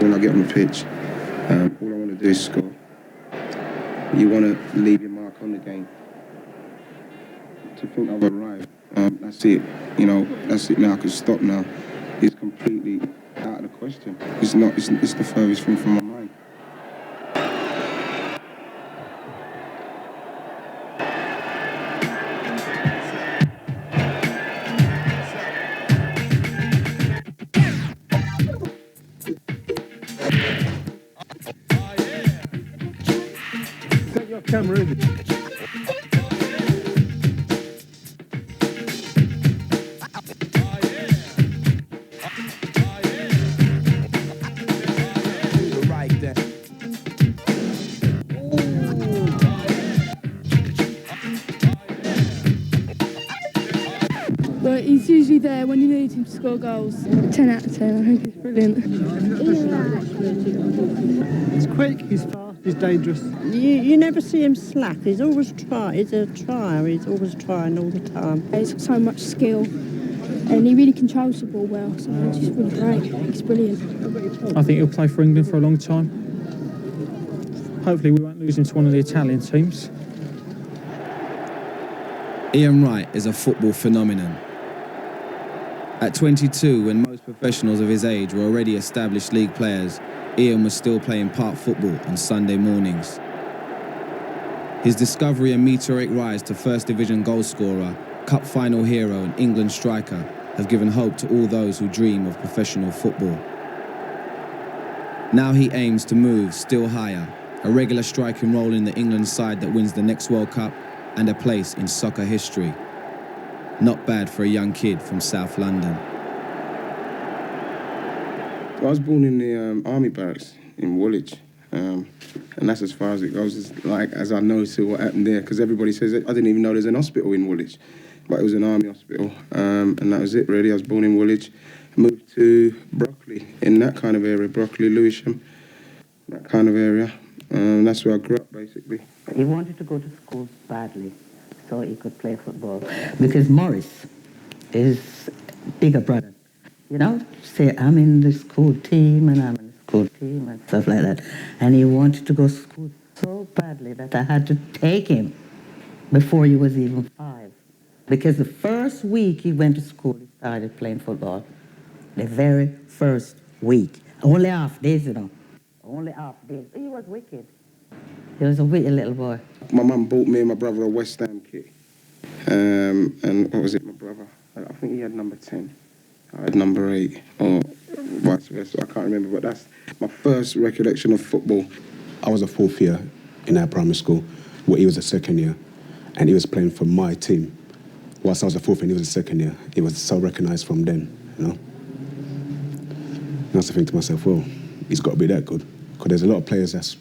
When I get on the pitch, all I want to do is score. You want to leave your mark on the game. To think I've arrived, that's it. That's it now. I can stop now. It's completely out of the question. It's not. It's the furthest thing from my mind. Take your camera in. Right there. But he's usually there when you need him to score goals. 10 out of 10, I think he's brilliant. He's quick, he's fast, he's dangerous. You never see him slack. He's always trying. He's a trier. He's always trying all the time. He's got so much skill and he really controls the ball well, so it's just really great. He's brilliant. I think he'll play for England for a long time. Hopefully we won't lose him to one of the Italian teams. Ian Wright is a football phenomenon. At 22, when most professionals of his age were already established league players, Ian was still playing park football on Sunday mornings. His discovery and meteoric rise to First Division goalscorer, Cup final hero and England striker have given hope to all those who dream of professional football. Now he aims to move still higher, a regular striking role in the England side that wins the next World Cup and a place in soccer history. Not bad for a young kid from South London. I was born in the army barracks in Woolwich, and that's as far as it goes. As I know to what happened there, because everybody says I didn't even know there's an hospital in Woolwich, but it was an army hospital, and that was it really. I was born in Woolwich, moved to Brockley, in that kind of area, Brockley, Lewisham, that kind of area. That's where I grew up basically. He wanted to go to school badly so he could play football because Morris is bigger brother. Say I'm in the school team and I'm in the school team and stuff like that. And he wanted to go to school so badly that I had to take him before he was even 5. Because the first week he went to school, he started playing football. The very first week. Only half days, Only half days. He was wicked. He was a wicked little boy. My mum bought me and my brother a West Ham kit. And what was it, my brother? I think he had number 10. I had number 8, or vice versa. I can't remember, but that's my first recollection of football. I was a 4th year in our primary school, where he was a 2nd year, and he was playing for my team. Whilst I was a 4th year, he was a 2nd year. He was so recognised from then, And I was thinking to myself, well, he's got to be that good, because there's a lot of players that's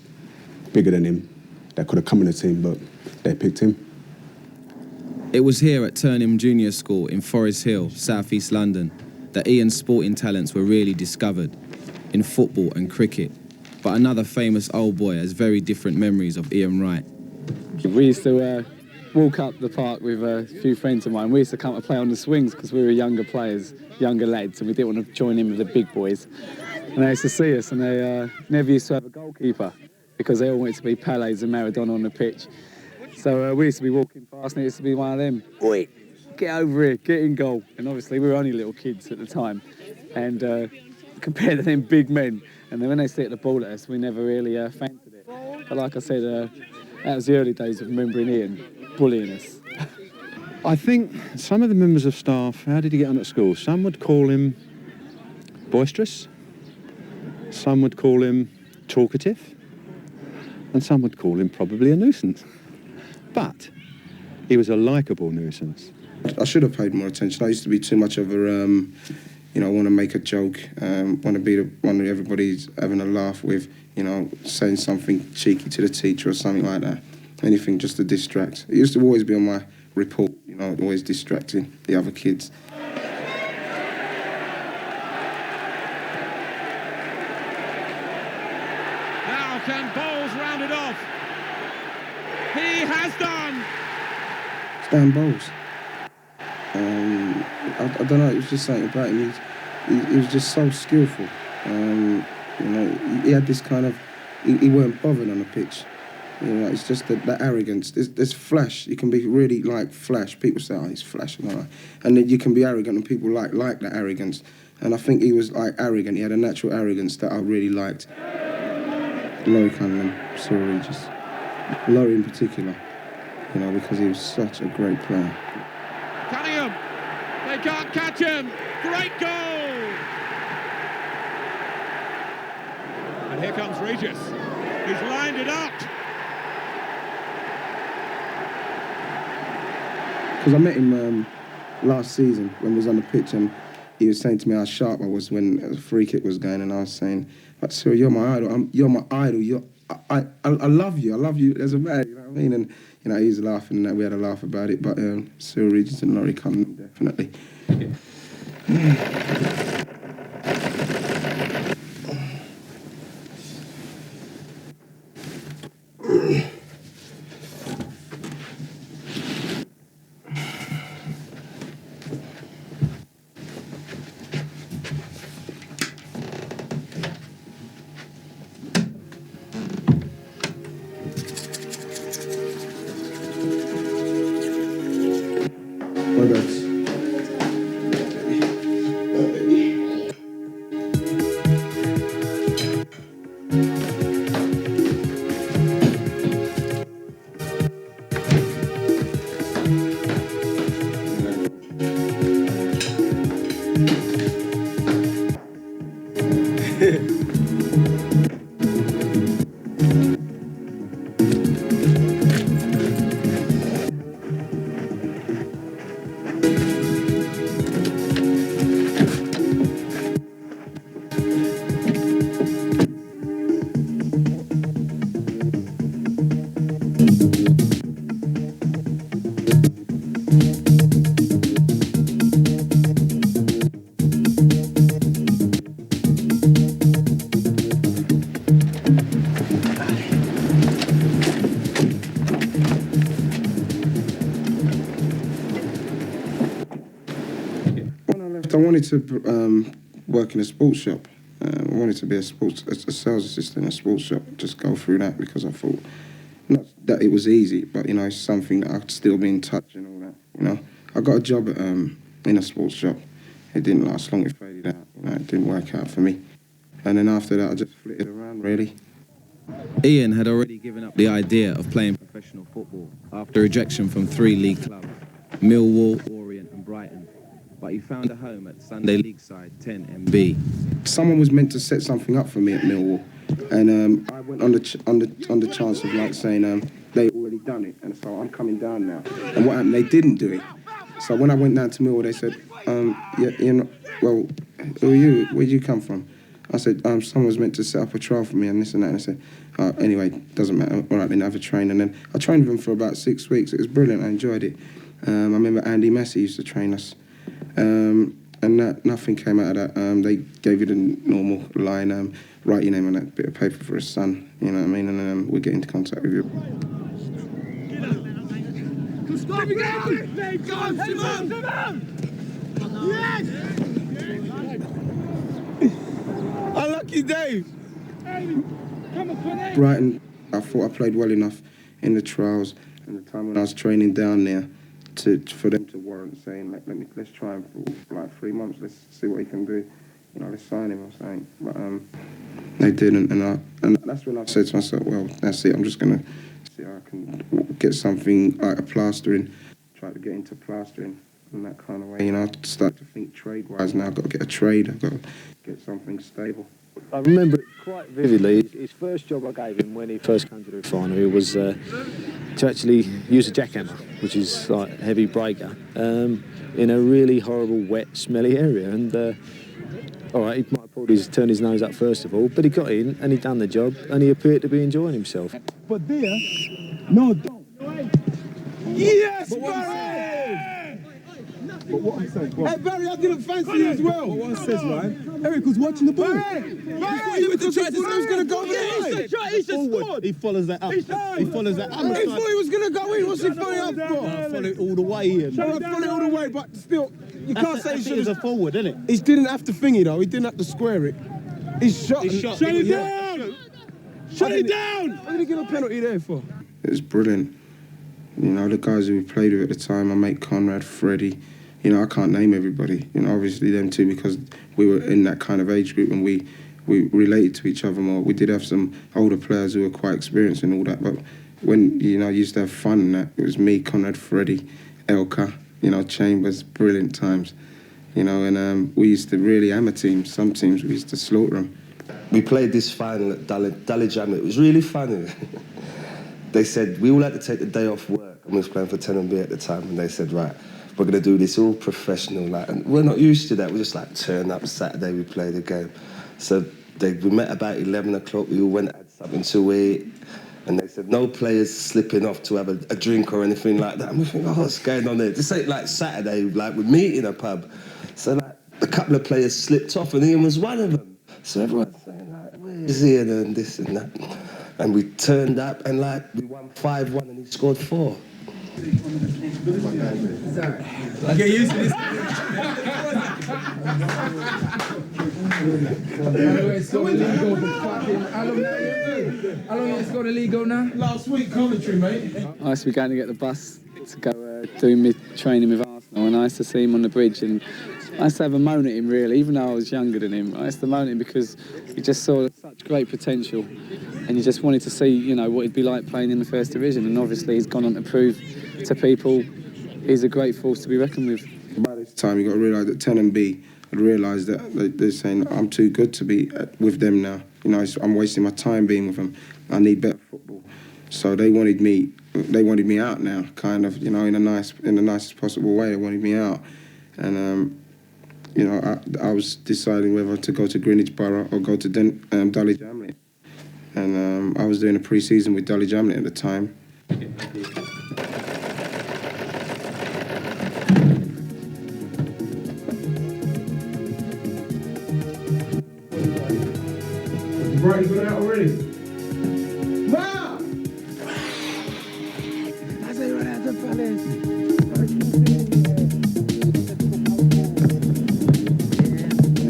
bigger than him that could have come in the team, but they picked him. It was here at Turnham Junior School in Forest Hill, South East London, that Ian's sporting talents were really discovered, in football and cricket. But another famous old boy has very different memories of Ian Wright. We used to walk up the park with a few friends of mine. We used to come to play on the swings because we were younger players, younger lads, and we didn't want to join in with the big boys. And they used to see us, and they never used to have a goalkeeper because they all wanted to be Pelés and Maradona on the pitch. So we used to be walking past, and it used to be one of them, "Oi, get over here, get in goal." And obviously we were only little kids at the time, and compared to them big men, and then when they stick the ball at us, we never really fancied it. But like I said, that was the early days of remembering Ian bullying us. I think some of the members of staff, how did he get on at school? Some would call him boisterous, some would call him talkative, and some would call him probably a nuisance. But he was a likeable nuisance. I should have paid more attention. I used to be too much of a, want to make a joke, want to be the one that everybody's having a laugh with, saying something cheeky to the teacher or something like that. Anything just to distract. It used to always be on my report, always distracting the other kids. Now can Bowles round it off? He has done! Stan Bowles. I don't know, it was just something about him. He was just so skillful. You know, he had this kind of, he weren't bothered on the pitch. You know, it's just that arrogance. There's flash. You can be really like flash. People say, oh, he's flash. And then you can be arrogant, and people like that arrogance. And I think he was like arrogant. He had a natural arrogance that I really liked. Laurie Cunningham, Sir Regis. Laurie in particular, you know, because he was such a great player. Cunningham, they can't catch him. Great goal! And here comes Regis. He's lined it up. Because I met him last season when we was on the pitch, and he was saying to me how sharp I was when a free kick was going, and I was saying, "Sir, you're my idol. You're my idol. I love you. I love you as a man." You know what I mean? And you know, he was laughing, and we had a laugh about it. But Sir Regis and Laurie Cunningham, definitely. I wanted to work in a sports shop. I wanted to be a sales assistant in a sports shop. Just go through that because I thought not that it was easy, but you know, it's something that I could still be in touch and all that. You know, I got a job at, in a sports shop. It didn't last long. It faded out. You know, it didn't work out for me. And then after that, I just flitted around really. Ian had already given up the idea of playing professional football after rejection from 3 league clubs, Millwall, Orient and Brighton. But he found a home at Sunday League side 10 MB. Someone was meant to set something up for me at Millwall, and I went on the chance of like saying they already done it, and so I'm coming down now. And what happened? They didn't do it. So when I went down to Millwall, they said, yeah, you know, well, who are you? Where'd you come from? I said, someone was meant to set up a trial for me and this and that. And I said, anyway, doesn't matter. All right, then have a train. And then I trained with them for about 6 weeks. It was brilliant. I enjoyed it. I remember Andy Massey used to train us. And nothing came out of that. They gave you the normal line, write your name on that bit of paper for his son, you know what I mean? And then we get into contact with you. Unlucky Dave! Brighton, I thought I played well enough in the trials and the time when I was training down there for them to warrant saying, let's try him for like 3 months, let's see what he can do. You know, let's sign him or something. But they didn't, and that's when I said to myself, well, that's it, I'm just going to see how I can get something like a plastering, try to get into plastering in that kind of way. You know, I start to think trade-wise now, I've got to get a trade, I've got to get something stable. I remember it quite vividly. His first job I gave him when he first came to the refinery was to actually use a jackhammer, which is like a heavy breaker, in a really horrible, wet, smelly area. And all right, he might have turned his nose up first of all, but he got in and he done the job, and he appeared to be enjoying himself. But there, no, don't. Yes, Barry! But what I'm saying, hey, Barry, I didn't fancy you as well. But what I says, right? Eric was watching the ball. Barry! He was going to go in. He said, He follows that up. He follows that up. He thought he was going to go in. What's he following up for? I follow it all the way in. I follow it all the way, but still, you can't say he should have. A forward, isn't it? He didn't have to thing it, though. He didn't have to square it. He's shot. Shut it down! Shut it down! What did he give a penalty there for? It was brilliant. You know, the guys who we played with at the time, my mate Conrad, Freddie, you know, I can't name everybody. You know, obviously them two, because we were in that kind of age group and we related to each other more. We did have some older players who were quite experienced and all that, but when, you know, you used to have fun and that, it was me, Conrad, Freddie, Elka, you know, Chambers, brilliant times. You know, and we used to really hammer teams. Some teams we used to slaughter them. We played this final at Dulwich Hamlet. It was really funny. They said we all had to take the day off work, and we was playing for Tenenby at the time, and they said, right, we're going to do this all professional, like, and we're not used to that. We just like turn up Saturday, we play the game. So we met about 11 o'clock, we all went and had something to eat, and they said no players slipping off to have a drink or anything like that. And we think, oh, what's going on there? This ain't like Saturday, like we meet in a pub. So like a couple of players slipped off, and Ian was one of them. So everyone's saying like, where's Ian and this and that? And we turned up and like we won 5-1 and he scored 4. I get used to this. How long has it got illegal now? Last week, commentary, mate. I used to be going to get the bus to go doing my training with Arsenal, and I used to see him on the bridge, and I used to have a moan at him, really, even though I was younger than him. I used to moan at him because he just saw such great potential, and you just wanted to see, you know, what it'd be like playing in the First Division, and obviously he's gone on to prove to people he's a great force to be reckoned with. By this time, you got to realise that Tenenby had realised that they're saying, I'm too good to be with them now. You know, I'm wasting my time being with them. I need better football. So they wanted me out now, kind of, you know, in the nicest possible way. They wanted me out. And, you know, I was deciding whether to go to Greenwich Borough or go to Dulwich Hamlet. And I was doing a pre-season with Dulwich Hamlet at the time. Bright's gone out already. Wow! I say run out the palace.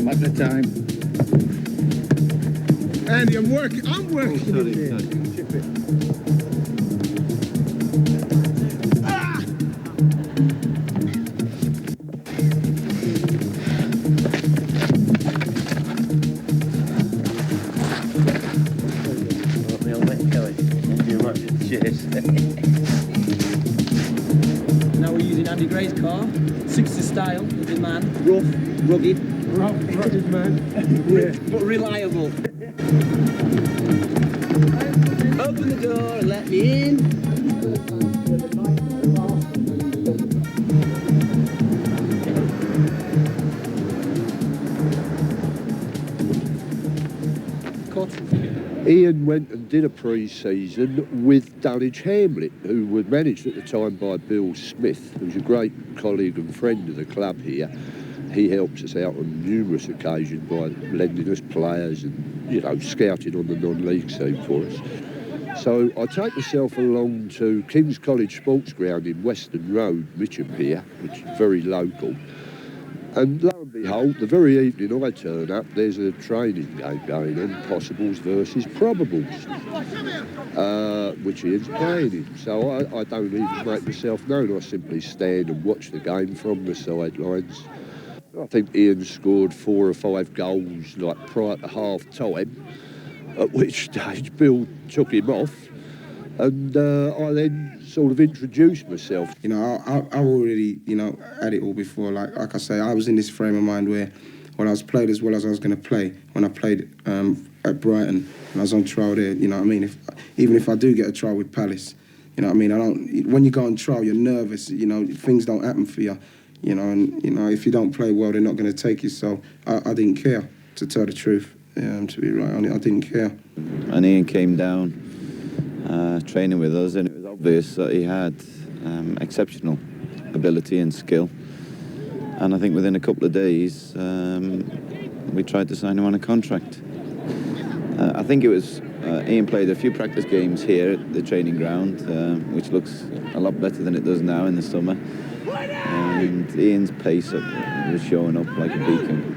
At the time. Andy, I'm working. Sorry. Chip it. Now we're using Andy Gray's car, 60 style, the man, rough, rugged, man, but reliable. Open the door and let me in. Ian went and did a pre-season with Dulwich Hamlet, who was managed at the time by Bill Smith, who's a great colleague and friend of the club here. He helps us out on numerous occasions by lending us players and, you know, scouting on the non-league scene for us. So I take myself along to King's College Sports Ground in Western Road, Mitcham here, which is very local. And lo and behold, the very evening I turn up, there's a training game going on, possibles versus probables, which Ian's playing in. So I don't even make myself known. I simply stand and watch the game from the sidelines. I think Ian scored 4 or 5 goals like prior to half-time, at which stage Bill took him off. And I then sort of introduced myself. You know, I already, you know, had it all before. Like I say, I was in this frame of mind where, when I was played as well as I was going to play, when I played at Brighton, and I was on trial there, you know what I mean? Even if I do get a trial with Palace, you know what I mean? When you go on trial, you're nervous, you know, things don't happen for you, you know, and, you know, if you don't play well, they're not going to take you. So I didn't care, to tell the truth, to be right on it, I didn't care. And Ian came down training with us, and it was obvious that he had exceptional ability and skill. And I think within a couple of days, we tried to sign him on a contract. I think it was Ian played a few practice games here at the training ground, which looks a lot better than it does now in the summer. And Ian's pace was showing up like a beacon.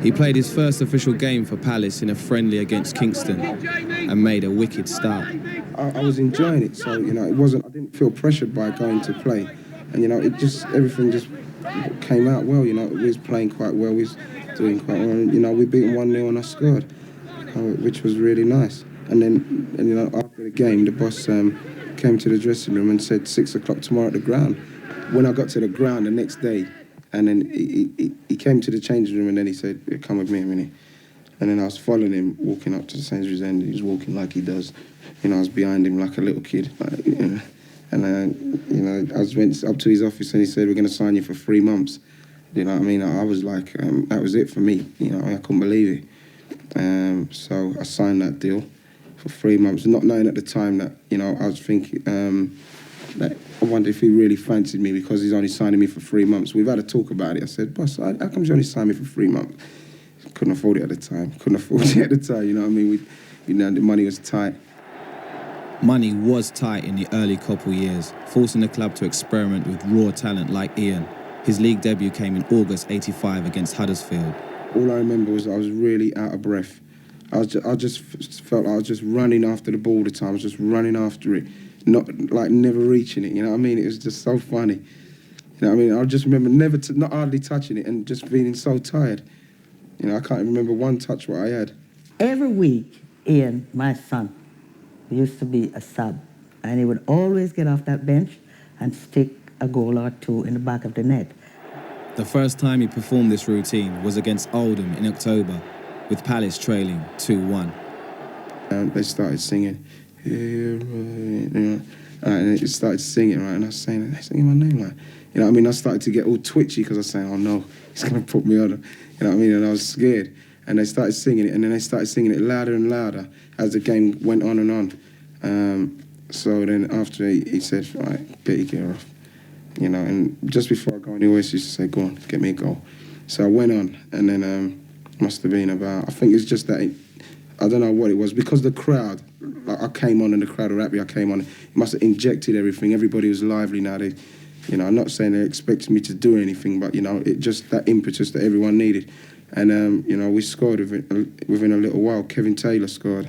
He played his first official game for Palace in a friendly against Kingston and made a wicked start. I was enjoying it, so, you know, I didn't feel pressured by going to play. And, you know, everything just came out well, you know. We was playing quite well, we was doing quite well. And, you know, we beat them 1-0 and I scored, which was really nice. And then, you know, after the game, the boss came to the dressing room and said 6 o'clock tomorrow at the ground. When I got to the ground the next day, and then he came to the changing room and then he said, "Yeah, come with me a minute." And then I was following him, walking up to the Sainsbury's end. He was walking like he does. You know, I was behind him like a little kid. Like, you know. And, you know, I went up to his office and he said, "We're going to sign you for 3 months." You know what I mean? I was like, that was it for me. You know, I couldn't believe it. So I signed that deal for 3 months, not knowing at the time that, you know, I was thinking that I wondered if he really fancied me because he's only signing me for 3 months. We've had a talk about it. I said, "Boss, how come you only signed me for 3 months?" Couldn't afford it at the time. You know what I mean? You know, the money was tight. Money was tight in the early couple years, forcing the club to experiment with raw talent like Ian. His league debut came in August '85 against Huddersfield. All I remember was I was really out of breath. I just felt like I was just running after the ball all the time. I was just running after it, not like never reaching it. You know what I mean? It was just so funny. You know what I mean? I just remember not hardly touching it and just feeling so tired. You know, I can't remember one touch what I had. Every week, Ian, my son, used to be a sub, and he would always get off that bench and stick a goal or two in the back of the net. The first time he performed this routine was against Oldham in October, with Palace trailing 2-1. They started singing, "Here, right," you know, and it started singing, right, and I was saying, "They're singing my name," like, you know what I mean? I started to get all twitchy because I was saying, "Oh no, he's gonna put me on," you know what I mean? And I was scared. And they started singing it, and then they started singing it louder and louder as the game went on and on. So then after he said, "Right, get your gear off," you know, and just before I go on, he always used to say, "Go on, get me a goal." So I went on, and then must have been about, I think it's just that, I don't know what it was, because the crowd, like I came on and the crowd were happy I came on, it must have injected everything. Everybody was lively now. They, you know, I'm not saying they expected me to do anything, but, you know, it just that impetus that everyone needed. And, you know, we scored within a little while. Kevin Taylor scored.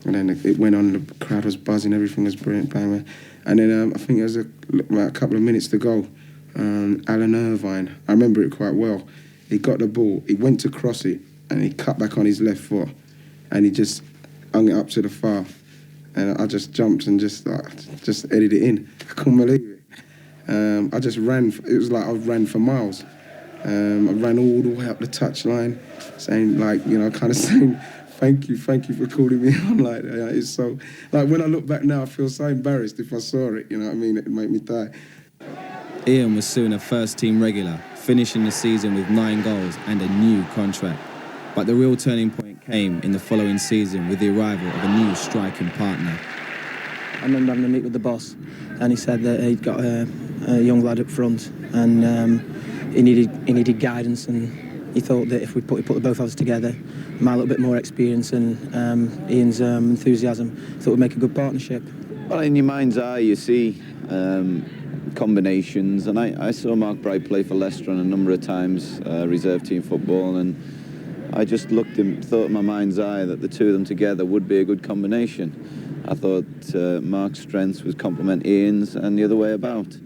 And then it went on, the crowd was buzzing, everything was brilliant, bang. And then I think there was about a couple of minutes to go. Alan Irvine, I remember it quite well. He got the ball, he went to cross it, and he cut back on his left foot, and he just hung it up to the far. And I just jumped and just headed it in. I couldn't believe it. I just ran, it was like I ran for miles. I ran all the way up the touchline, saying, like, you know, kind of saying, thank you for calling me on like that. It's so, like, when I look back now, I feel so embarrassed if I saw it, you know what I mean? It'd make me die. Ian was soon a first-team regular, finishing the season with 9 goals and a new contract. But the real turning point came in the following season with the arrival of a new striking partner. I remember having a meet with the boss, and he said that he'd got a young lad up front, and he needed guidance, and he thought that if we put the both of us together, my little bit more experience and Ian's enthusiasm, thought we'd make a good partnership. Well, in your mind's eye, you see combinations, and I saw Mark Bright play for Leicester on a number of times, reserve team football, and I just thought in my mind's eye that the two of them together would be a good combination. I thought Mark's strengths would complement Ian's and the other way about.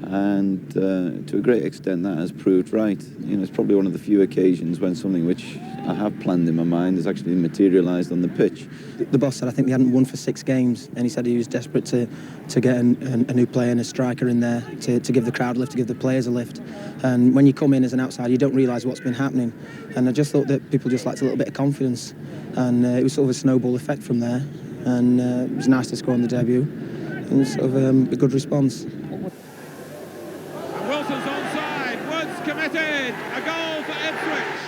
And to a great extent that has proved right. You know, it's probably one of the few occasions when something which I have planned in my mind has actually materialised on the pitch. The boss said I think they hadn't won for 6 games, and he said he was desperate to get a new player and a striker in there to give the crowd a lift, to give the players a lift. And when you come in as an outsider, you don't realise what's been happening. And I just thought that people just liked a little bit of confidence, and it was sort of a snowball effect from there. And it was nice to score on the debut, and sort of a good response. Wilson's onside. Woods committed. A goal for Ipswich.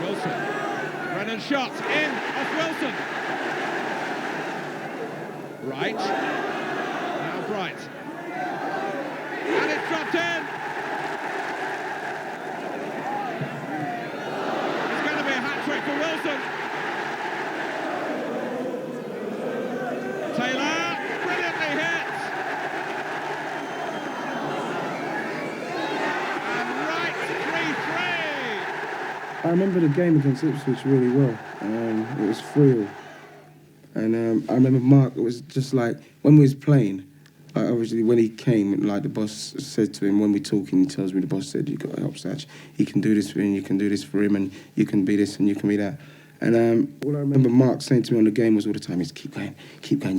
Wilson. Brennan shot in off Wilson. Wright. Now Bright. And it's dropped in. It's going to be a hat-trick for Wilson. Taylor. Brilliantly hit. I remember the game against Ipswich really well. It was 3-3. And I remember Mark, it was just like, when we was playing, obviously when he came, like the boss said to him, when we're talking, he tells me, the boss said, you've got to help Satch. He can do this for him, you can do this for him, and you can be this and you can be that. And all I remember Mark saying to me on the game was all the time, is keep going,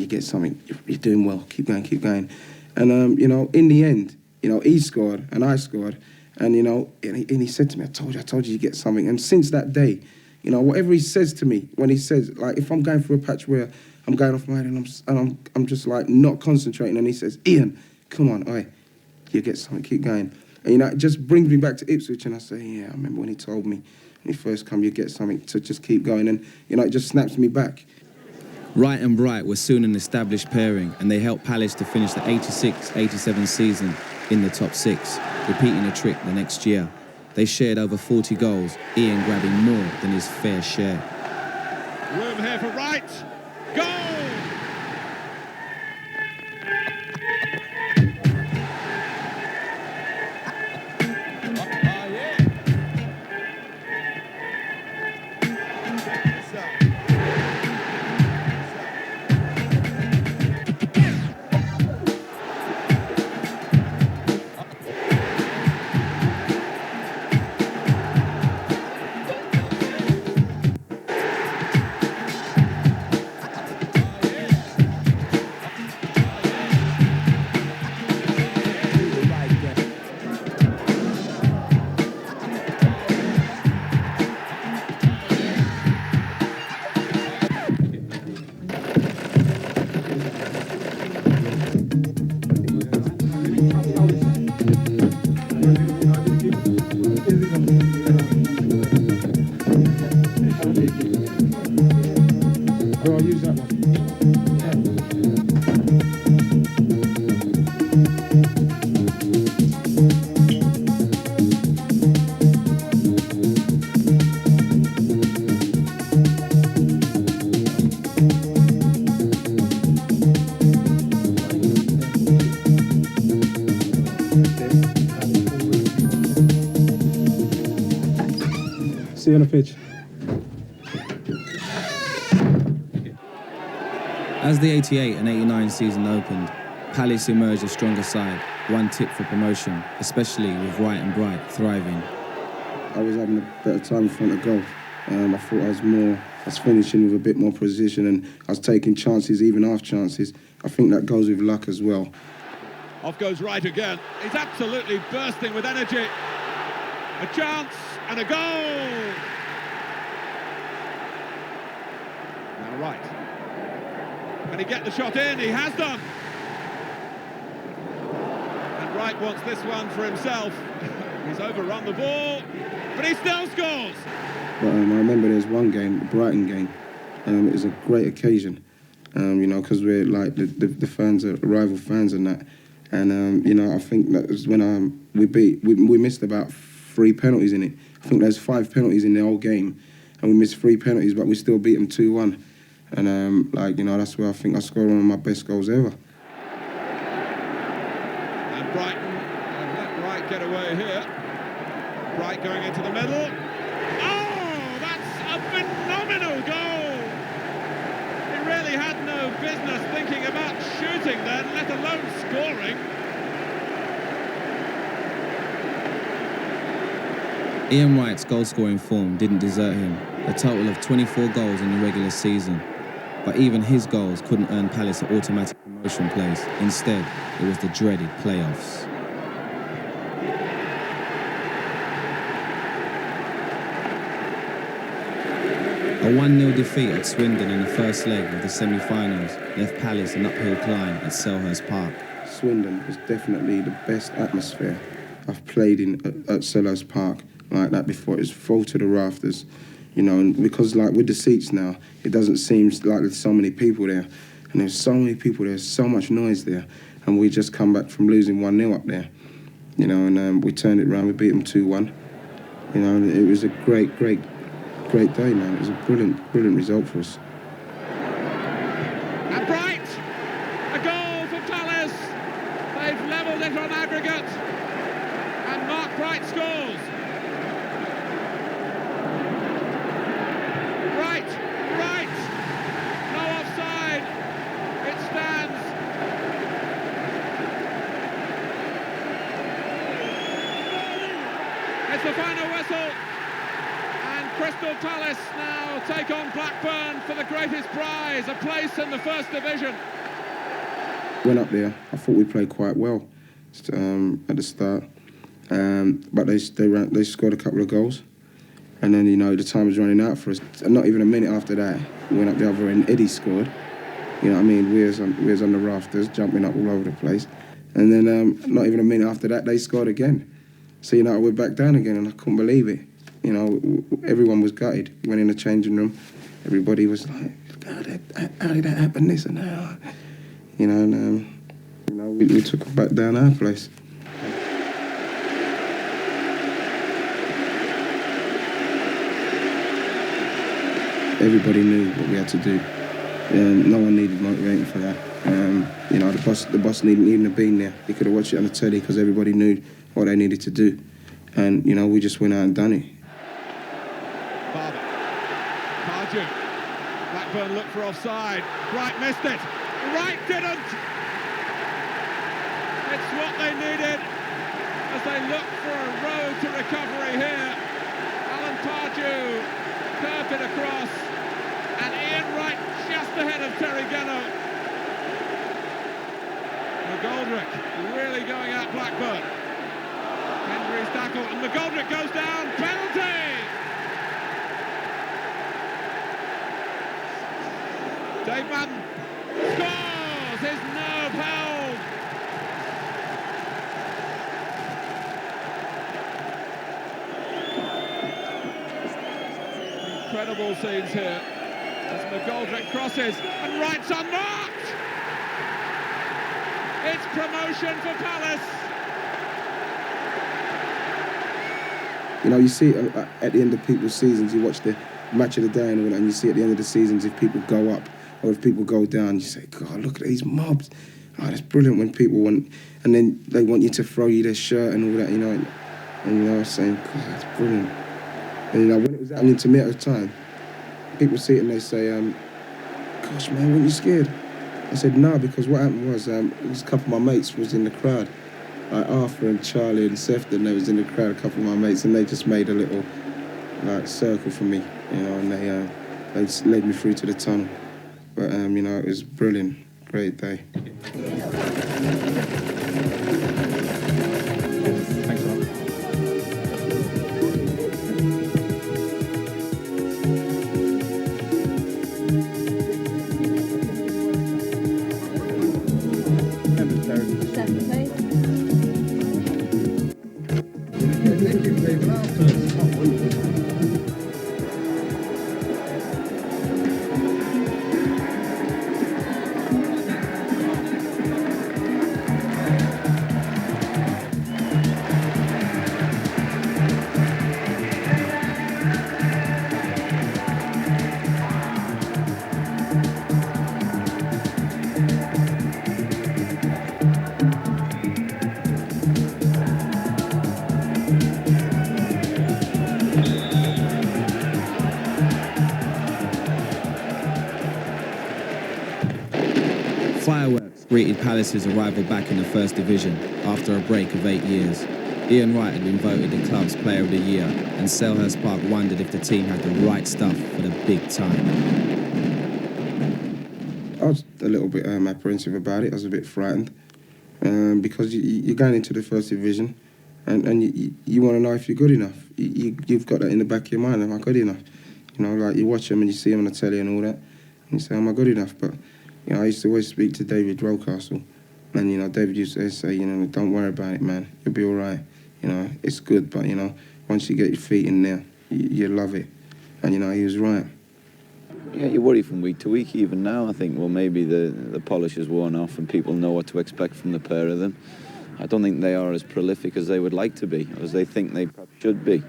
you get something, you're doing well, keep going, keep going. And, you know, in the end, you know, he scored and I scored. And, you know, and he said to me, I told you get something. And since that day, you know, whatever he says to me, when he says, like, if I'm going through a patch where I'm going off my head and I'm just, like, not concentrating, and he says, Ian, come on, oi, you get something, keep going. And, you know, it just brings me back to Ipswich, and I say, yeah, I remember when he told me, when he first come, you get something, to just keep going. And, you know, it just snaps me back. Wright and Bright were soon an established pairing, and they helped Palace to finish the 86-87 season in the top 6, repeating the trick the next year. They shared over 40 goals, Ian grabbing more than his fair share. Room here for Wright. Goal! I'll use that one. See you on the pitch. As the 88 and 89 season opened, Palace emerged a stronger side, one tip for promotion, especially with Wright and Bright thriving. I was having a better time in front of goal. I thought I was finishing with a bit more precision, and I was taking chances, even half chances. I think that goes with luck as well. Off goes Wright again. He's absolutely bursting with energy. A chance and a goal! Now Wright. Can he get the shot in? He has done. And Wright wants this one for himself. He's overrun the ball, but he still scores. But I remember there's one game, the Brighton game. It was a great occasion, you know, because we're like the fans are rival fans and that. And you know, I think that was when we missed about 3 penalties in it. I think there's 5 penalties in the whole game, and we missed 3 penalties, but we still beat them 2-1. And like, you know, that's where I think I scored one of my best goals ever. And Brighton have let Wright get away here. Bright going into the middle. Oh, that's a phenomenal goal! He really had no business thinking about shooting then, let alone scoring. Ian Wright's goal-scoring form didn't desert him, a total of 24 goals in the regular season. But even his goals couldn't earn Palace an automatic promotion place. Instead, it was the dreaded playoffs. A 1-0 defeat at Swindon in the first leg of the semi-finals left Palace an uphill climb at Selhurst Park. Swindon was definitely the best atmosphere I've played in at Selhurst Park like that before. It was full to the rafters, you know, and because like with the seats now, it doesn't seem like there's so many people there. And there's so many people, there's so much noise there. And we just come back from losing 1-0 up there, you know, and we turned it around, we beat them 2-1. You know, and it was a great day, man. It was a brilliant result for us. And Bright, a goal for Palace. They've levelled it on aggregate. And Mark Bright scores. whistle. And Crystal Palace now take on Blackburn for the greatest prize, a place in the First Division. Went up there, I thought we played quite well at the start. But they scored a couple of goals. And then, you know, the time was running out for us. Not even a minute after that, we went up the other end, Eddie scored. You know what I mean? We was on the rafters, jumping up all over the place. And then not even a minute after that, they scored again. So, you know, we're back down again, and I couldn't believe it. You know, everyone was gutted. Went in the changing room. Everybody was like, how did that happen, this and that? You know, and we took it back down our place. Everybody knew what we had to do. No one needed motivating for that. You know, the boss needn't even have been there. He could have watched it on the telly because everybody knew what they needed to do. And, you know, we just went out and done it. Pardew. Blackburn looked for offside. Wright missed it. Wright didn't. It's what they needed as they look for a road to recovery here. Alan Pardew curved it across. And Ian Wright just ahead of Terry Geno. McGoldrick really going at Blackburn. Hendry's tackle, and McGoldrick goes down. Penalty! Dave Madden scores! His nerve held! Incredible scenes here. As McGoldrick crosses, and Wright's unmarked! It's promotion for Palace! You know, you see at the end of people's seasons, you watch the match of the day and all that, and you see at the end of the seasons if people go up or if people go down, you say, God, look at these mobs. Oh, that's brilliant when people want, and then they want you to throw you their shirt and all that, you know, and you know, I was saying, God, that's brilliant. And, you know, when it was happening to me at the time, people see it and they say, gosh, man, weren't you scared? I said, no, because what happened was, a couple of my mates was in the crowd. Like Arthur and Charlie and Sefton, they was in the crowd, a couple of my mates, and they just made a little, like, circle for me, you know, and they just led me through to the tunnel. But, you know, it was brilliant, great day. Fireworks greeted Palace's arrival back in the First Division after a break of 8 years. Ian Wright had been voted the club's Player of the Year, and Selhurst Park wondered if the team had the right stuff for the big time. I was a little bit apprehensive about it. I was a bit frightened because you're going into the First Division and you want to know if you're good enough. You've got that in the back of your mind, am I good enough? You know, like you watch them and you see them on the telly and all that, and you say, am I good enough? But, you know, I used to always speak to David Rocastle, and, you know, David used to say, you know, don't worry about it, man. You'll be all right. You know, it's good, but, you know, once you get your feet in there, you love it. And, you know, he was right. Yeah, you worry from week to week. Even now, I think, well, maybe the polish has worn off and people know what to expect from the pair of them. I don't think they are as prolific as they would like to be, as they think they perhaps should be.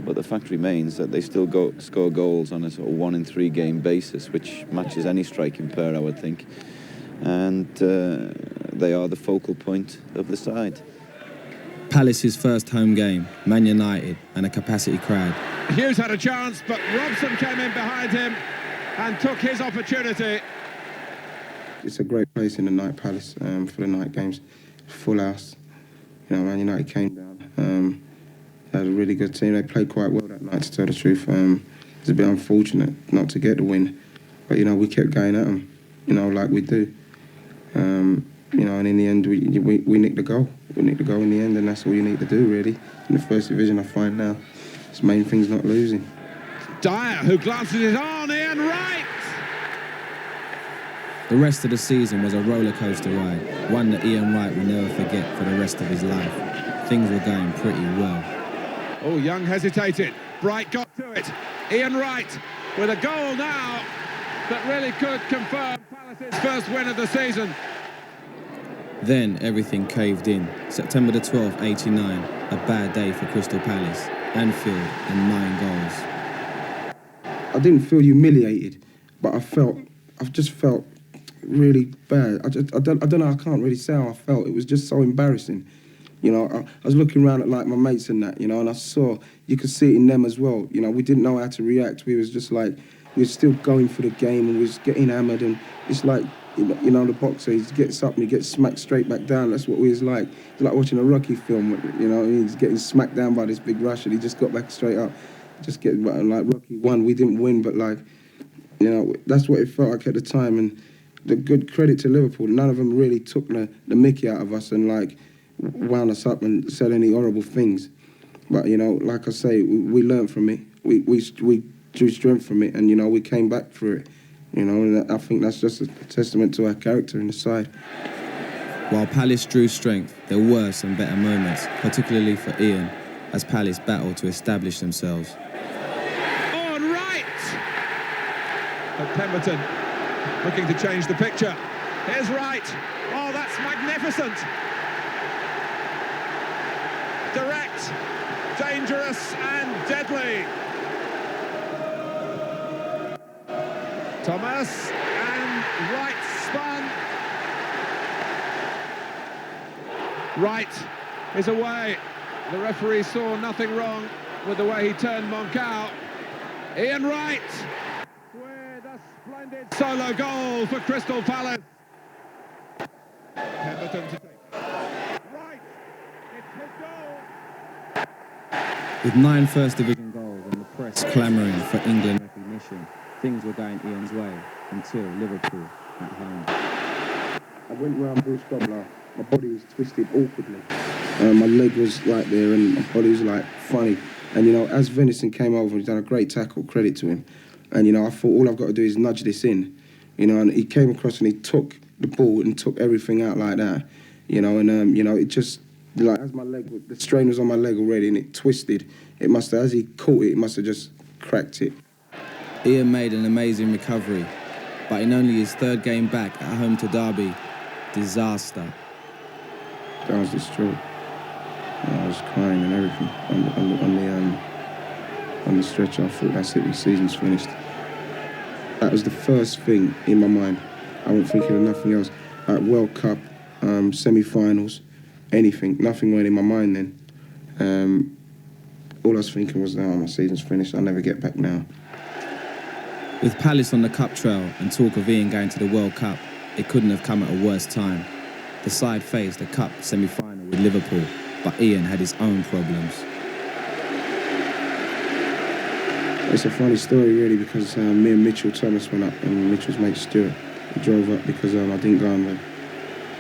But the fact remains that they still score goals on a sort of 1 in 3 game basis, which matches any striking pair, I would think. And they are the focal point of the side. Palace's first home game, Man United, and a capacity crowd. Hughes had a chance, but Robson came in behind him and took his opportunity. It's a great place in the night, Palace, for the night games. Full house. You know, Man United came down. They had a really good team. They played quite well that night, to tell the truth. It's a bit unfortunate not to get the win. But, you know, we kept going at them, you know, like we do. You know, and in the end, we nicked the goal. We nicked the goal in the end, and that's all you need to do, really. In the first division, I find now, it's the main thing's not losing. Dyer, who glances it on, Ian Wright! The rest of the season was a roller coaster ride, one that Ian Wright will never forget for the rest of his life. Things were going pretty well. Oh, Young hesitated. Bright got to it. Ian Wright with a goal now that really could confirm Palace's first win of the season. Then everything caved in. September the 12th, 89, a bad day for Crystal Palace. Anfield and 9 goals. I didn't feel humiliated, but I've just felt really bad. I don't know, I can't really say how I felt. It was just so embarrassing. You know, I was looking around at like my mates and that, you know, and I saw, you could see it in them as well. You know, we didn't know how to react. We was just like, we were still going for the game and we was getting hammered, and it's like, you know, the boxer, he gets up and he gets smacked straight back down. That's what we was like. It's like watching a Rocky film, you know, he's getting smacked down by this big Russian. He just got back straight up. Just getting, like Rocky won. We didn't win, but like, you know, that's what it felt like at the time. And the good credit to Liverpool, none of them really took the mickey out of us and like wound us up and said any horrible things. But, you know, like I say, we learned from it. We drew strength from it, and, you know, we came back through it. You know, and I think that's just a testament to our character in the side. While Palace drew strength, there were some better moments, particularly for Ian, as Palace battled to establish themselves. On right! But Pemberton looking to change the picture. Here's Wright. Oh, that's magnificent. Direct, dangerous and deadly. Thomas, and Wright spun. Wright is away. The referee saw nothing wrong with the way he turned Moncao. Ian Wright with a splendid solo goal for Crystal Palace. Pemberton to take. Wright, it's his goal. With 9 First Division goals and the press clamouring for England recognition, things were going Ian's way until Liverpool at home. I went round Bruce Gobler. My body was twisted awkwardly. My leg was like there and my body was like funny. And, you know, as Venison came over, he's done a great tackle, credit to him. And, you know, I thought all I've got to do is nudge this in. You know, and he came across and he took the ball and took everything out like that. You know, and, you know, it just, like, as my leg, the strain was on my leg already and it twisted. It must have, as he caught it, it must have just cracked it. Ian made an amazing recovery, but in only his 3rd game back at home to Derby, disaster. I was distraught. I was crying and everything on the stretcher. I thought that's it, the season's finished. That was the first thing in my mind. I wasn't thinking of nothing else. Like World Cup, semi-finals, anything. Nothing went in my mind then. All I was thinking was, oh, my season's finished. I'll never get back now. With Palace on the cup trail and talk of Ian going to the World Cup, it couldn't have come at a worse time. The side faced the cup semi-final with Liverpool, but Ian had his own problems. It's a funny story, really, because me and Mitchell Thomas went up, and Mitchell's mate Stuart drove up because I didn't go on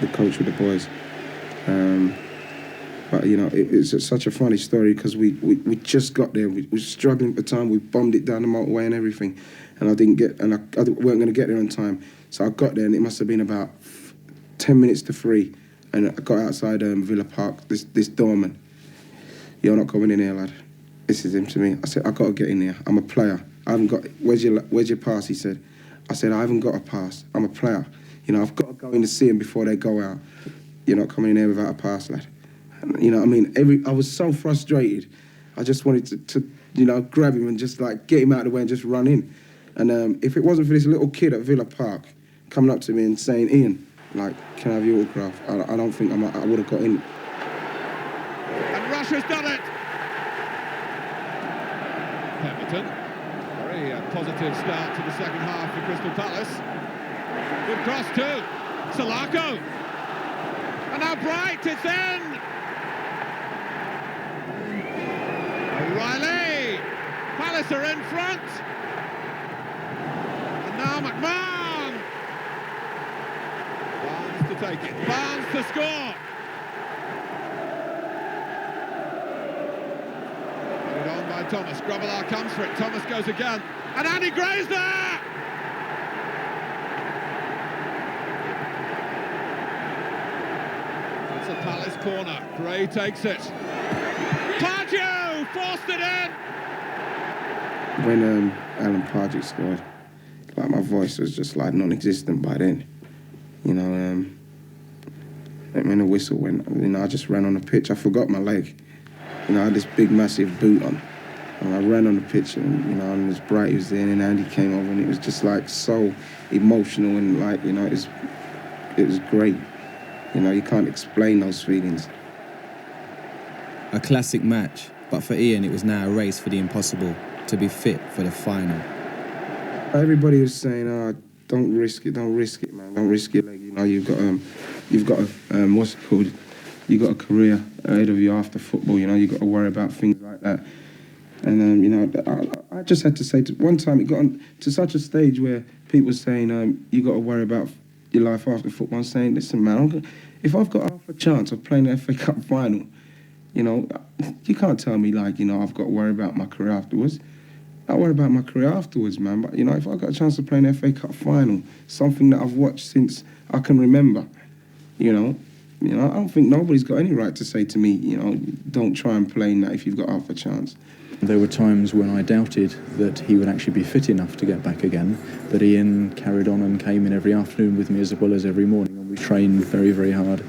the coach with the boys. But, you know, it's such a funny story because we just got there. We were struggling at the time. We bombed it down the motorway and everything. And I didn't get, and I weren't going to get there on time. So I got there and it must have been about 10 minutes to 3. And I got outside Villa Park, this doorman. You're not coming in here, lad. This is him to me. I said, I got to get in here. I'm a player. I haven't got, where's your pass, he said. I said, I haven't got a pass. I'm a player. You know, I've got to go in to see him before they go out. You're not coming in here without a pass, lad. And, you know what I mean? I was so frustrated. I just wanted to you know, grab him and just, like, get him out of the way and just run in. And if it wasn't for this little kid at Villa Park coming up to me and saying, Ian, like, can I have your autograph? I don't think I would have got in. And Russia's done it. Pemberton, very positive start to the second half for Crystal Palace. Good cross too. Salako. And now Bright, it's in. Palace are in front. And now McMahon. Barnes to take it. Barnes to score. Put on by Thomas. Grobbelaar comes for it. Thomas goes again. And Andy Gray's there! It's a Palace corner. Gray takes it. Pardew forced it in! When Alan Pardew scored, like my voice was just like non-existent by then. You know, when the whistle went, you know, I just ran on the pitch. I forgot my leg. You know, I had this big, massive boot on. And I ran on the pitch and, you know, and it was Bright was there and Andy came over and it was just like so emotional and like, you know, it was great. You know, you can't explain those feelings. A classic match, but for Ian it was now a race for the impossible, to be fit for the final. Everybody was saying, oh, don't risk it, man, don't risk your leg. You know, you've got what's it called? You've got a career ahead of you after football, you know, you've got to worry about things like that. And, you know, I just had to say, one time it got on to such a stage where people were saying, you got to worry about your life after football. I'm saying, listen, man, if I've got half a chance of playing the FA Cup final, you know, you can't tell me, like, you know, I've got to worry about my career afterwards. I worry about my career afterwards, man. But, you know, if I've got a chance to play in the FA Cup final, something that I've watched since I can remember, you know, I don't think nobody's got any right to say to me, you know, don't try and play in that if you've got half a chance. There were times when I doubted that he would actually be fit enough to get back again, but Ian carried on and came in every afternoon with me as well as every morning, and we trained very, very hard.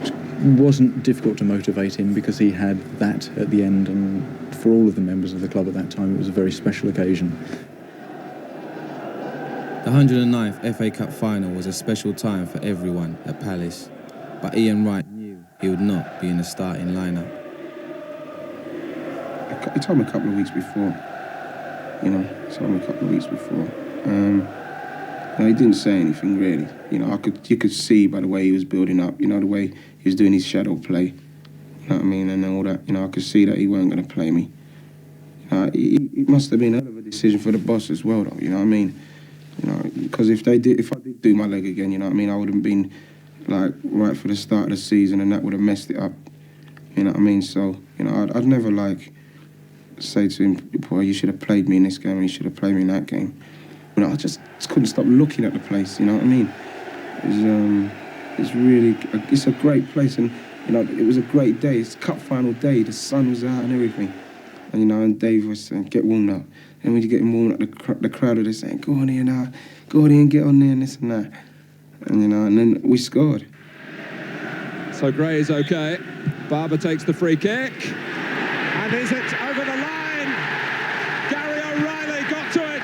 It wasn't difficult to motivate him because he had that at the end, and for all of the members of the club at that time, it was a very special occasion. The 109th FA Cup final was a special time for everyone at Palace, but Ian Wright knew he would not be in the starting lineup. He told me a couple of weeks before, you know, no, he didn't say anything really. You know, you could see by the way he was building up, you know, the way he was doing his shadow play, you know what I mean, and all that. You know, I could see that he weren't going to play me. It must have been a hell of a decision for the boss as well, though, you know what I mean? You know, because if I did do my leg again, you know what I mean, I would have been, like, right for the start of the season and that would have messed it up, you know what I mean? So, you know, I'd never, like, say to him, boy, you should have played me in this game and you should have played me in that game. You know, I just couldn't stop looking at the place, you know what I mean? It's a great place, and, you know, it was a great day. It's cup final day, the sun was out and everything. And, you know, and Dave was saying, get warmed up. And when you get warmed up, the crowd are saying, go on here now, go on here and get on there and this and that. And, you know, and then we scored. So Gray is okay. Barber takes the free kick. And is it over the line? Gary O'Reilly got to it.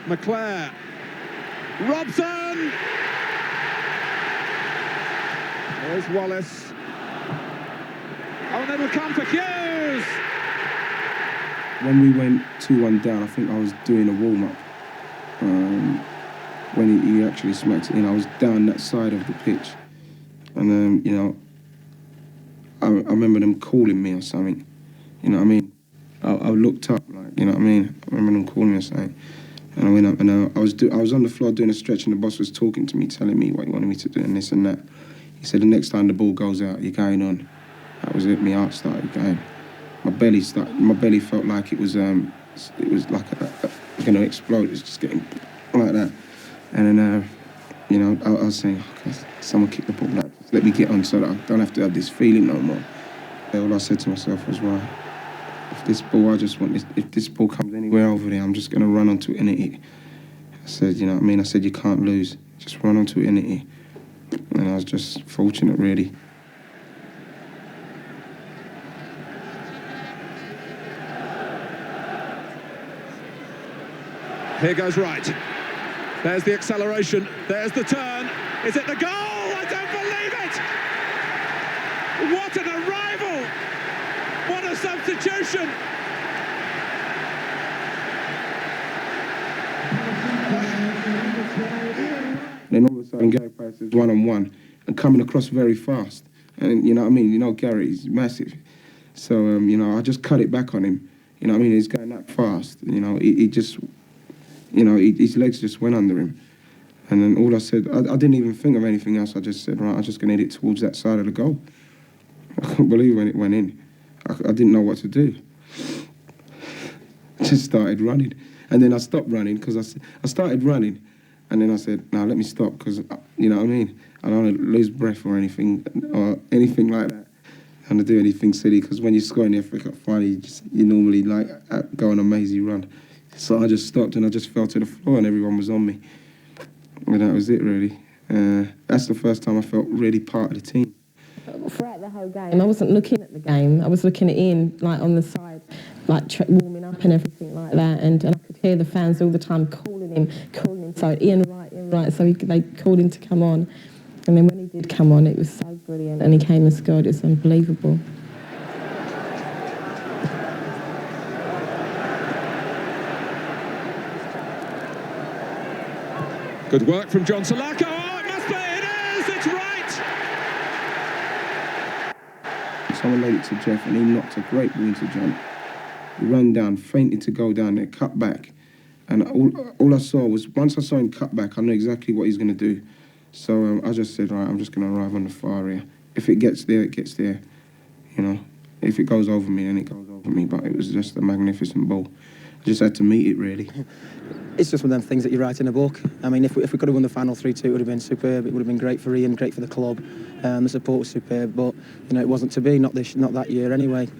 McClare. Robson. There's Wallace. Oh, and it'll come for Hughes. When we went 2-1 down, I think I was doing a warm-up. When he actually smacked it in, I was down that side of the pitch. And, you know, I remember them calling me or something, you know what I mean? I looked up, like, you know what I mean? I remember them calling me or something. And I went up and I was on the floor doing a stretch and the boss was talking to me, telling me what he wanted me to do and this and that. He said, the next time the ball goes out, you're going on. That was it, my heart started going. My belly felt like it was like going to explode. It was just getting like that. And then, you know, I was saying, okay, someone kick the ball out. Let me get on so that I don't have to have this feeling no more. All I said to myself was, well, if this ball comes anywhere over there, I'm just going to run onto it and hit it. I said, you know what I mean? I said, you can't lose. Just run onto it and hit it. And I was just fortunate, really. Here goes Wright. There's the acceleration. There's the turn. Is it the goal? I don't believe it! What an arrival! What a substitution! Then all of a sudden Gary Price is 1-on-1 and coming across very fast. And you know what I mean? You know Gary, he's massive. So, you know, I just cut it back on him. You know what I mean? He's going that fast. You know, he just, you know, his legs just went under him. And then all I said, I didn't even think of anything else. I just said, right, I'm just going to hit it towards that side of the goal. I couldn't believe when it went in. I didn't know what to do. I just started running. And then I stopped running because I started running. And then I said, no, let me stop because, you know what I mean? I don't want to lose breath or anything like that. I don't do anything silly because when you score in the FA Cup final, you normally like go on a mazy run. So I just stopped and I just fell to the floor and everyone was on me. And that was it, really. That's the first time I felt really part of the team. Throughout the whole game, I wasn't looking at the game. I was looking at Ian, like on the side, like warming up and everything like that. And I could hear the fans all the time calling him. So Ian Wright. So they called him to come on. And then when he did come on, it was so brilliant. And he came and scored. It was unbelievable. Good work from John Salako. Oh, it must be. It is. It's right. Someone laid it to Jeff and he knocked a great ball into John. He ran down, fainted to go down there, cut back. And all I saw was, once I saw him cut back, I knew exactly what he's going to do. So I just said, right, I'm just going to arrive on the far area. If it gets there, it gets there. You know, if it goes over me, then it goes over me. But it was just a magnificent ball. I just had to meet it, really. It's just one of them things that you write in a book. I mean, if we could have won the final 3-2, it would have been superb. It would have been great for Ian, great for the club. The support was superb, but you know, it wasn't to be. Not that year, anyway.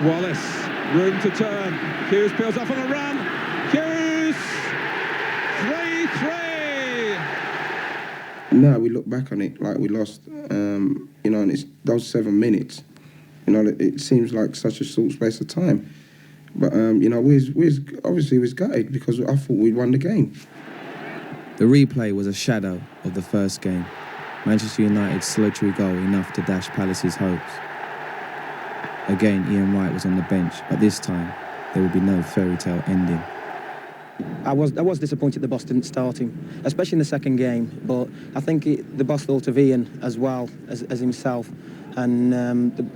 Wallace, room to turn. Hughes peels off on a run. Hughes, 3-3. Now we look back on it like we lost, you know, and it's those 7 minutes. You know, it seems like such a short space of time. But, you know, we obviously was gutted because I thought we'd won the game. The replay was a shadow of the first game. Manchester United's solitary goal enough to dash Palace's hopes. Again, Ian Wright was on the bench, but this time there would be no fairy tale ending. I was disappointed the boss didn't start him, especially in the second game. But I think the boss thought of Ian as well as himself. And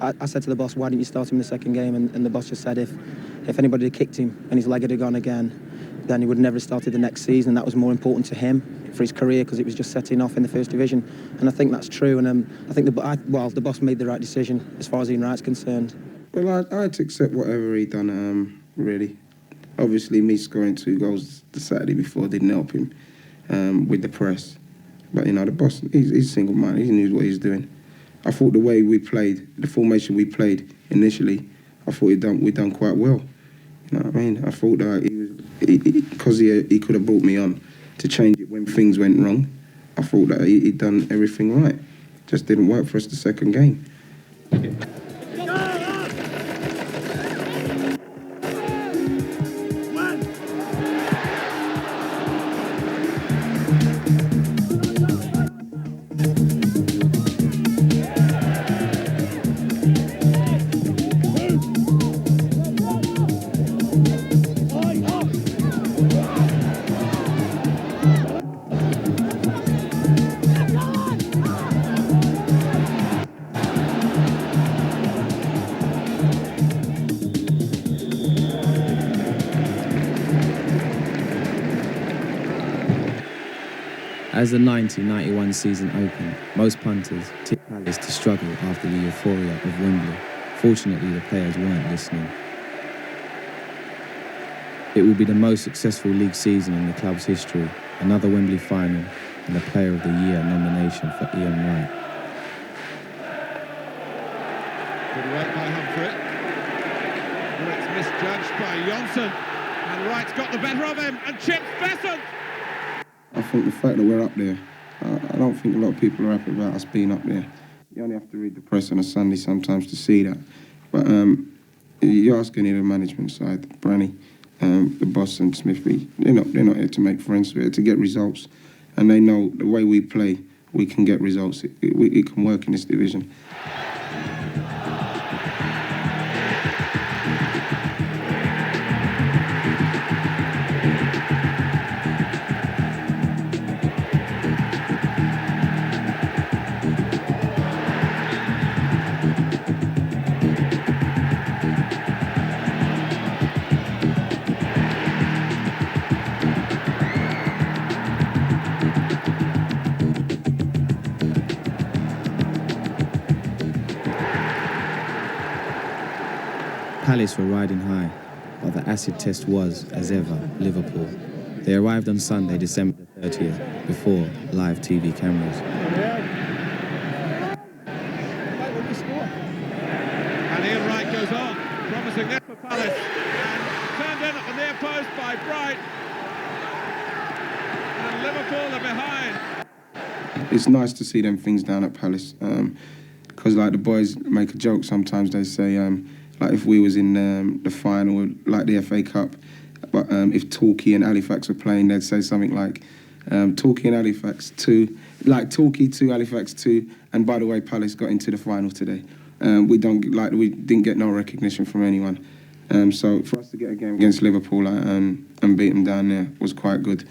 I said to the boss, why didn't you start him in the second game? And the boss just said if anybody had kicked him and his leg had gone again, then he would never have started the next season. And that was more important to him for his career because it was just setting off in the First Division. And I think that's true. And I think the boss made the right decision as far as Ian Wright's concerned. Well, I had to accept whatever he done, really. Obviously, me scoring 2 goals the Saturday before didn't help him with the press. But, you know, the boss, he's single-minded. He knew what he was doing. I thought the way we played, the formation we played initially, I thought we'd done quite well. You know what I mean? I thought that because he could have brought me on to change it when things went wrong. I thought that he'd done everything right. Just didn't work for us the second game. As the 1991 season opened, most punters tipped Palace to struggle after the euphoria of Wembley. Fortunately, the players weren't listening. It will be the most successful league season in the club's history, another Wembley final and a Player of the Year nomination for Ian Wright. Good work by Humphrey. It's misjudged by Johnson. And Wright's got the better of him and chips Besant. I think the fact that we're up there, I don't think a lot of people are happy about us being up there. You only have to read the press on a Sunday sometimes to see that. But you ask any of the management side, Branny, the boss and Smithy, they're not here to make friends, we're here to get results. And they know the way we play, we can get results. It can work in this division. Palace were riding high, but the acid test was, as ever, Liverpool. They arrived on Sunday, December the 30th, before live TV cameras. And Ian Wright goes on, promising this for Palace. And turned in at the near post by Bright. And Liverpool are behind. It's nice to see them things down at Palace, because like the boys make a joke sometimes. They say like if we was in the final, like the FA Cup, but if Torquay and Halifax were playing, they'd say something like Torquay and Halifax 2, like Torquay 2, Halifax 2, and by the way, Palace got into the final today. We didn't get no recognition from anyone. So for us to get a game against Liverpool and beat them down there was quite good.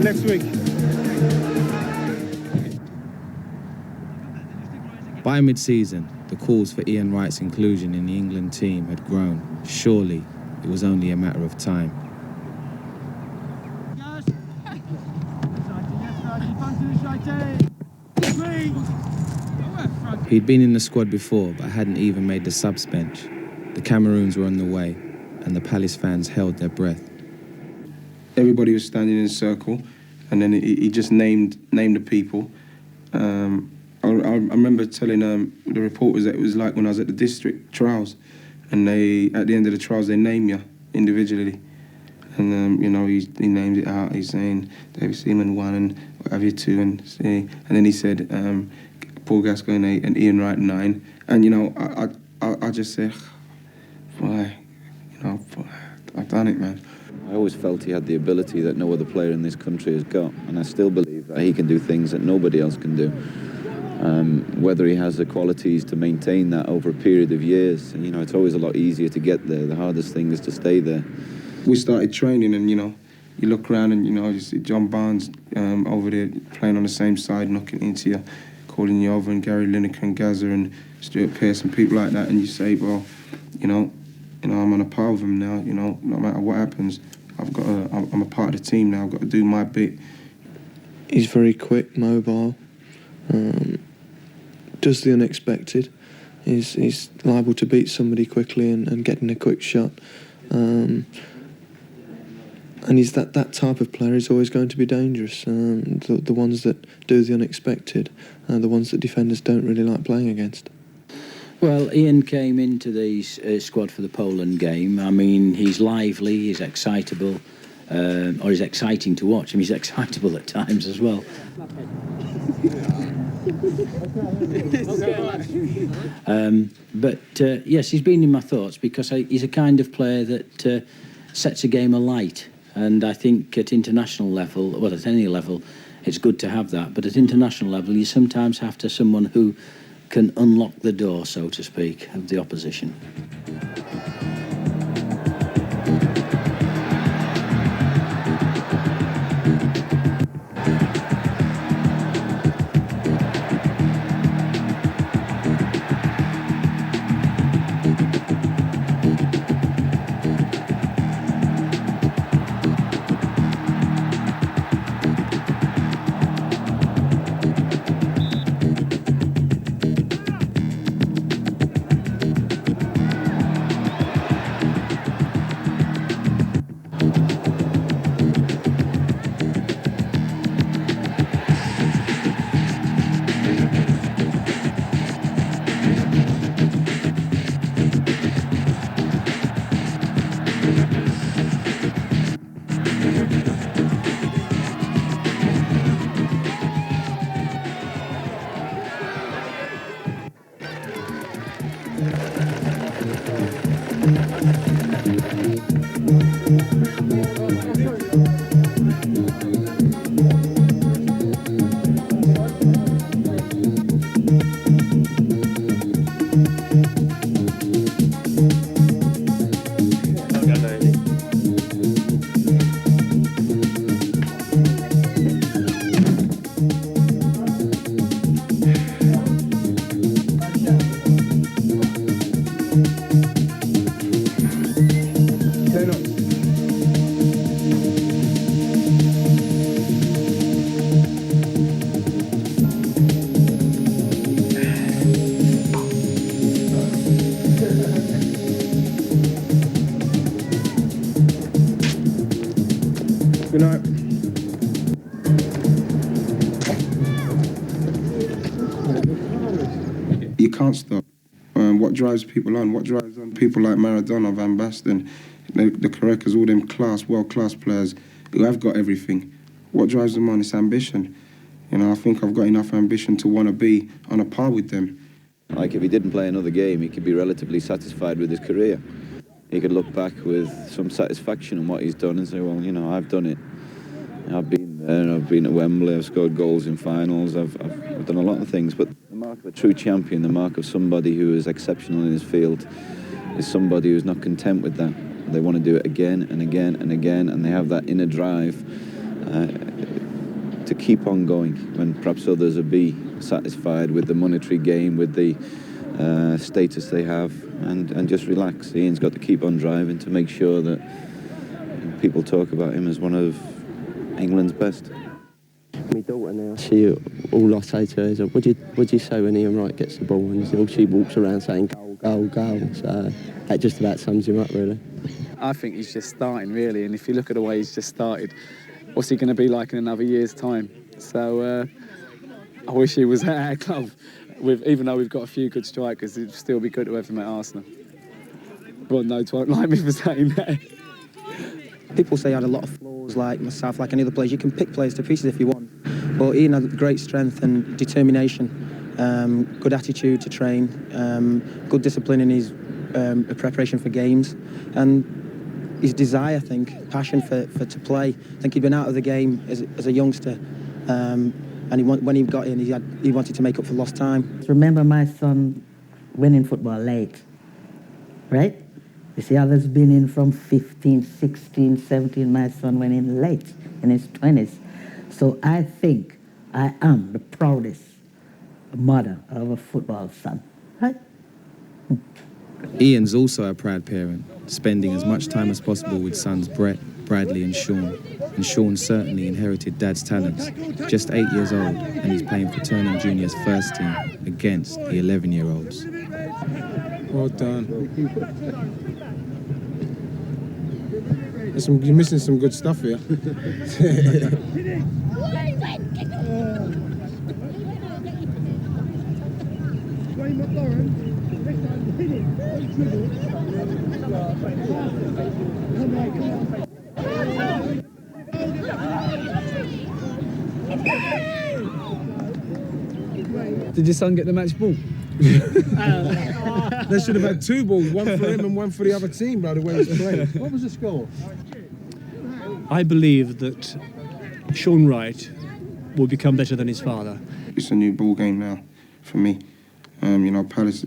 Next week. By mid-season, the calls for Ian Wright's inclusion in the England team had grown. Surely, it was only a matter of time. He'd been in the squad before, but hadn't even made the subs bench. The Cameroons were on the way, and the Palace fans held their breath. Everybody was standing in a circle, and then he just named the people. I remember telling the reporters that it was like when I was at the district trials, and at the end of the trials they name you individually, and he named it out. He's saying David Seaman 1 and what have you 2 and then he said Paul Gascoigne 8 and Ian Wright 9, and I just said, why, I've done it, man. I always felt he had the ability that no other player in this country has got, and I still believe that he can do things that nobody else can do. Whether he has the qualities to maintain that over a period of years, and it's always a lot easier to get there. The hardest thing is to stay there. We started training, and you look around and you see John Barnes over there playing on the same side, knocking into you, calling you over, and Gary Lineker and Gaza and Stuart Pearce and people like that, and you say, well, I'm on a par with them now. No matter what happens, I'm a part of the team now. I've got to do my bit. He's very quick, mobile, does the unexpected. He's liable to beat somebody quickly and get in a quick shot. And he's that type of player is always going to be dangerous. The ones that do the unexpected are the ones that defenders don't really like playing against. Well, Ian came into the squad for the Poland game. I mean, he's lively, he's excitable, or he's exciting to watch. I mean, he's excitable at times as well. Yes, he's been in my thoughts because he's a kind of player that sets a game alight. And I think at international level, well, at any level, it's good to have that. But at international level, you sometimes have to someone who can unlock the door, so to speak, of the opposition. Good night. You can't stop. What drives people on? What drives on people like Maradona, Van Basten, the Carrecas, all them world-class players who have got everything? What drives them on? It's ambition. You know, I think I've got enough ambition to want to be on a par with them. Like, if he didn't play another game, he could be relatively satisfied with his career. He could look back with some satisfaction in what he's done and say, well, you know, I've done it. I've been there, I've been at Wembley, I've scored goals in finals, I've done a lot of things, but the mark of a true champion, the mark of somebody who is exceptional in his field, is somebody who's not content with that. They want to do it again and again and again, and they have that inner drive to keep on going when perhaps others would be satisfied with the monetary gain, with the status they have, and just relax. Ian's got to keep on driving to make sure that people talk about him as one of England's best. My daughter now, all I say to her is, what do you say when Ian Wright gets the ball? And all she walks around saying, goal, goal, goal. So that just about sums him up, really. I think he's just starting, really, and if you look at the way he's just started, what's he going to be like in another year's time? So I wish he was at our club. Even though we've got a few good strikers, it'd still be good to have him at Arsenal. God knows won't like me for saying that. People say he had a lot of flaws, like myself, like any other players. You can pick players to pieces if you want. But Ian had great strength and determination, good attitude to train, good discipline in his preparation for games, and his desire, I think, passion for to play. I think he'd been out of the game as a youngster, and when he got in, he wanted to make up for lost time. Remember, my son went in football late, right? You see, others been in from 15, 16, 17. My son went in late, in his 20s. So I think I am the proudest mother of a football son, right? Ian's also a proud parent, spending as much time as possible with sons Brett, Bradley and Sean. And Sean certainly inherited Dad's talents. Just 8 years old, and he's playing for Turnham Junior's first team against the 11-year-olds. Well done. You're missing some good stuff here. Did your son get the match ball? They should have had two balls, one for him and one for the other team, by the way he was playing. What was the score? I believe that Sean Wright will become better than his father. It's a new ball game now for me. You know, Palace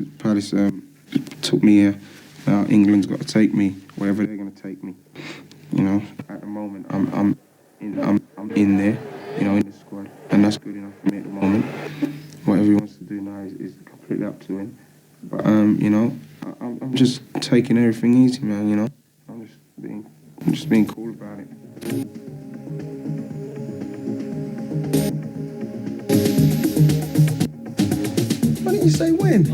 took me here. Now England's got to take me wherever they're going to take me. You know, at the moment I'm in there, you know, in the squad, and that's good enough for me at the moment. Whatever he wants to do now is completely up to him. But you know, I'm just taking everything easy, man. You know, I'm just being cool about it. Why didn't you say when?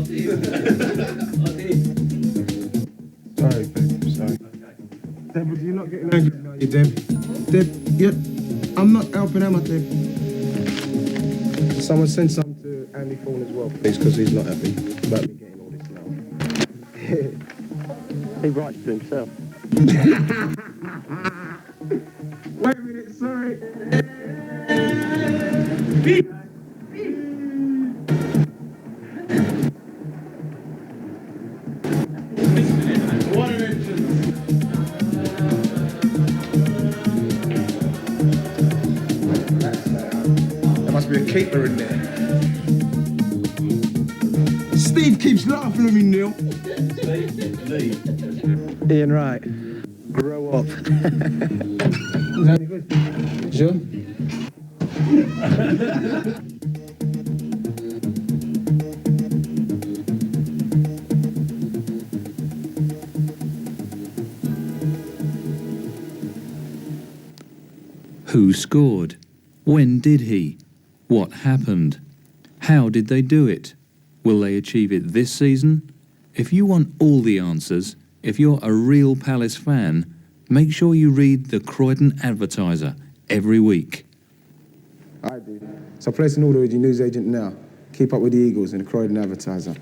Sorry, babe. Sorry. Deb, you're not getting angry now, you Deb. Deb, I'm not helping Emma, Deb. Someone send some to Andy Thorne as well, please, because he's not happy about me getting all this now. He writes to himself. Wait a minute, sorry. keeper in there. Steve keeps laughing at me, Neil. Ian Wright, grow up. Is that any good? Sure? Who scored? When did he? What happened? How did they do it? Will they achieve it this season? If you want all the answers, if you're a real Palace fan, make sure you read the Croydon Advertiser every week. I do. So place an order with your newsagent now. Keep up with the Eagles and the Croydon Advertiser.